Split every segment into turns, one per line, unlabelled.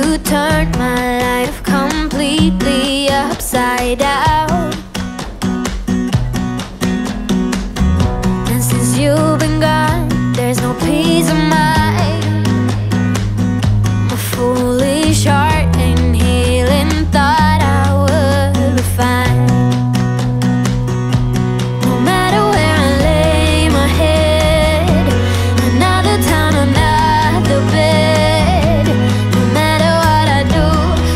you turned my life completely upside down. And since you've been gone, there's no peace of mind. A foolish heart and healing thought I would be fine. No matter where I lay my head, another town, another bed. No matter what I do,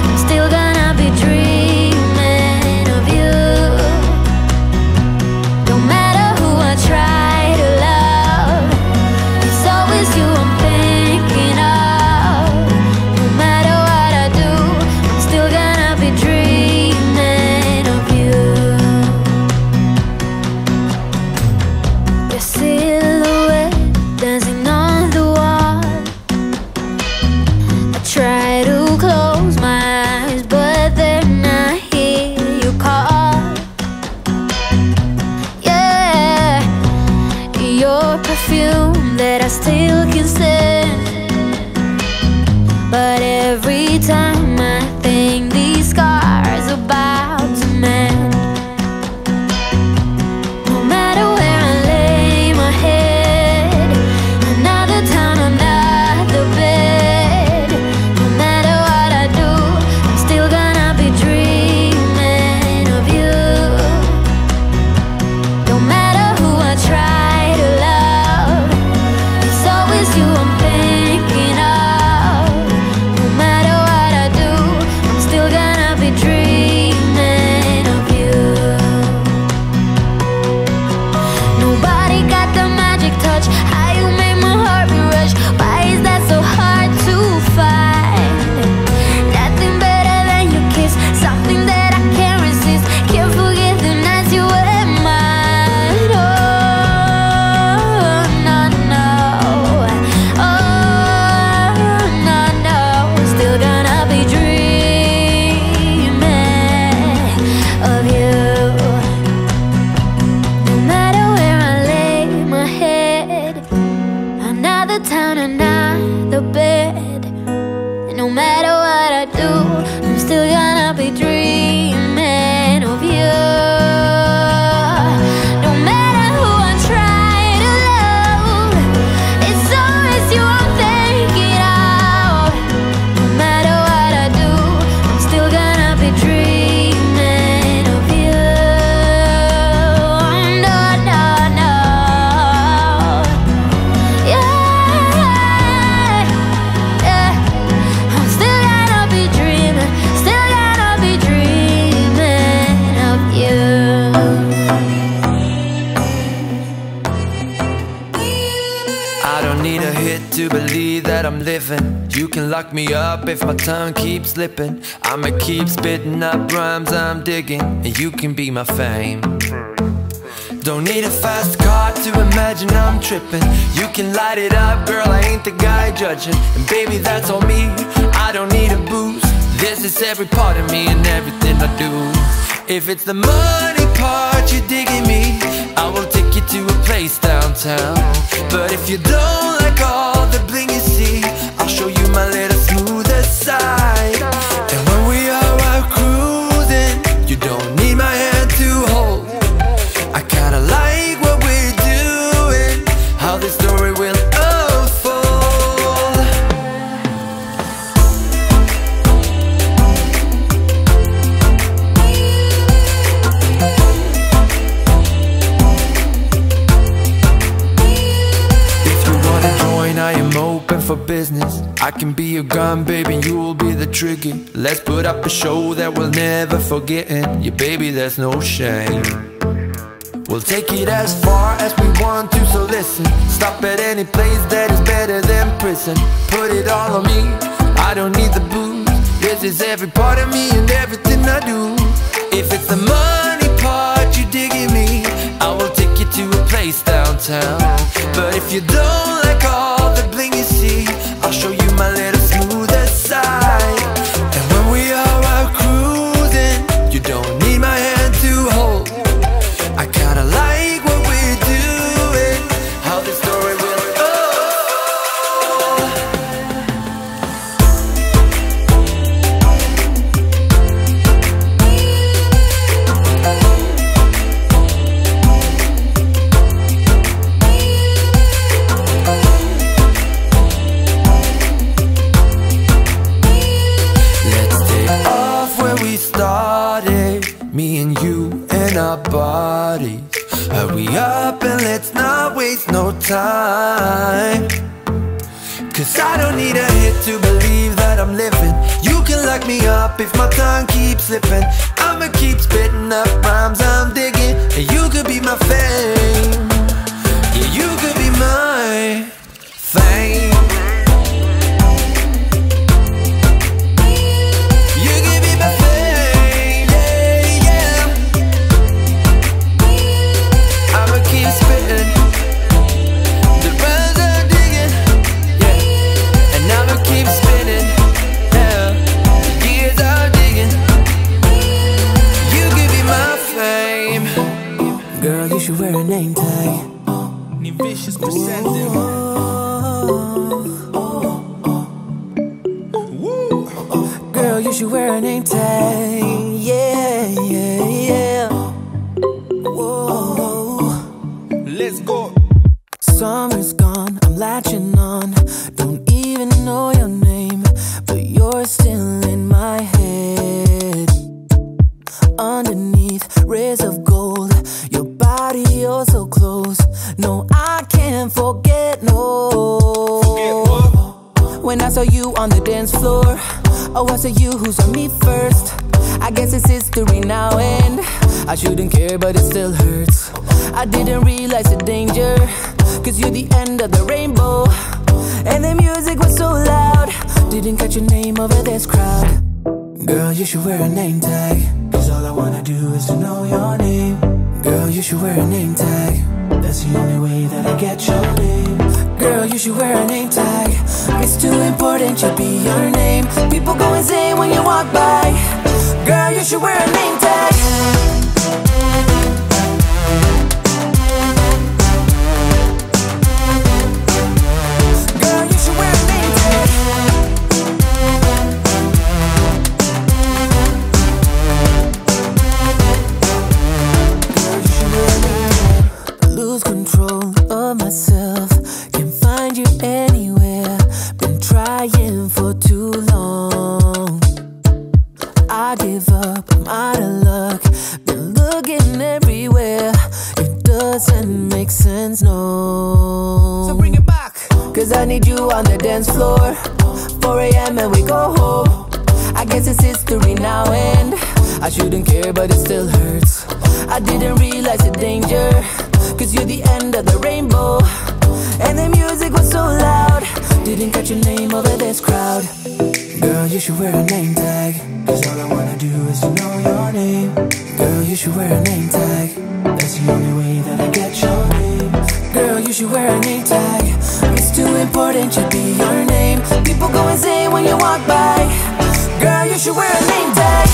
I'm still gonna be dreaming of you. No matter who I try to love, it's always you I'm thinking of. No matter what I do, I'm still gonna be dreaming of you. Your silhouette dancing on the wall. I try to close my eyes, but then I hear you call. Yeah, your perfume that I still can stand. But every time I think these scars about to mend. No matter where I lay my head, another town, another bed. No matter what I do, I'm still gonna be dreaming of you. No matter who I try to love, it's always you I'm thinking of. No matter what I do, I'm still gonna be dreaming of you. Nobody got the magic touch. How you make my heart rush? Why is that so hard to find? Nothing better than your kiss, something that I can't resist. Can't forget the nights you were mine. Oh, no, no. Oh, no, no. Still gonna be dreaming of you. No matter where I lay my head, another town, another bed. No matter what I do, I'm still gonna be dreaming of you. No matter who I try to love, it's always you I'm thinking of. No matter what I do, I'm still gonna be dreaming of you. No, no, no. Yeah, yeah. I'm still gonna be dreaming, still gonna be dreaming of you.
I don't need a hit to believe that I'm living. You can lock me up if my tongue keeps slipping. I'ma keep spitting up rhymes I'm digging, and you can be my fame. Don't need a fast car to imagine I'm tripping. You can light it up, girl, I ain't the guy judging. And baby, that's on me, I don't need a boost. This is every part of me and everything I do. If it's the money part you're digging me, I will take you to a place downtown. But if you don't like all the bling you see, I'll show you my little smoother side. And when we are out cruising, you don't need my hand to hold. I kinda like what we're doing, how this story will unfold. If you wanna join, I am open for business. I can be your gun, baby, you'll be the trigger. Let's put up a show that we'll never forget. And yeah, baby, there's no shame. We'll take it as far as we want to, so listen. Stop at any place that is better than prison. Put it all on me, I don't need the booze. This is every part of me and everything I do. If it's the money part you're digging me, I will take you to a place downtown. But if you don't like all the bling you see, I'll show you my little smoother side. And when we are out cruising, you don't need my hand to hold. I kinda like what we're doing, how this story will bodies. Hurry up and let's not waste no time. Cause I don't need a hit to believe that I'm living. You can lock me up if my tongue keeps slipping. I'ma keep spitting up rhymes I'm digging. And you could be my fame. Yeah, you could be my fame. You could be my fame, yeah, yeah. I'ma keep spitting the rhymes I'm digging, yeah. And I'ma keep spinning, yeah. The years I'm digging. You could be my fame. Girl, you should wear a name tag. Vicious presenting. Girl, you should wear a name tag. Yeah, yeah, yeah. Whoa. Let's go. Summer's gone, I'm latching on. Don't even know your name, but you're still in my head. Underneath rays of gold, your body oh so close. No, I can't forget, no. When I saw you on the dance floor, oh, I saw you who saw me first. I guess it's history now and I shouldn't care, but it still hurts. I didn't realize the danger, cause you're the end of the rainbow. And the music was so loud, didn't catch your name over this crowd. Girl, you should wear a name tag, cause all I wanna do is to know your name. Girl, you should wear a name tag, that's the only way that I get your name. Girl, you should wear a name tag, it's too important, should be your name. People go insane when you walk by. Girl, you should wear a name tag. Girl, you should wear a name tag. Girl, you should wear a name tag. Lose control of myself, can't find you anywhere. Been trying for too long. I give up, I'm out of luck. Been looking everywhere, it doesn't make sense, no. So bring it back, cause I need you on the dance floor. 4 AM and we go home. I guess it's history now and I shouldn't care, but it still hurts. I didn't realize the danger, cause you're the end of the rainbow. And the music was so loud, didn't catch your name over this crowd. Girl, you should wear a name tag, cause all I wanna do is to know your name. Girl, you should wear a name tag, that's the only way that I get your name. Girl, you should wear a name tag, it's too important, should be your name. People go insane when you walk by. Girl, you should wear a name tag.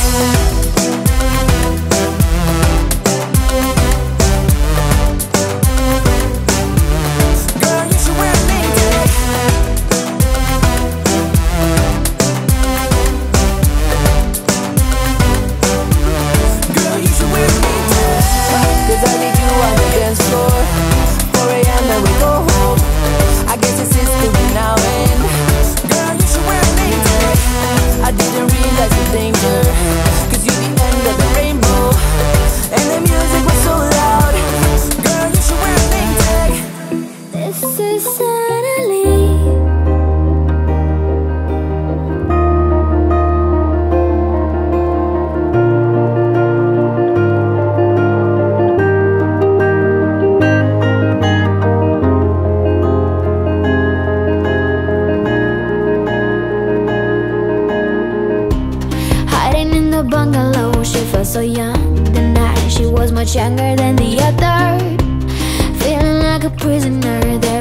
So young the night, she was much younger than the other. Feeling like a prisoner there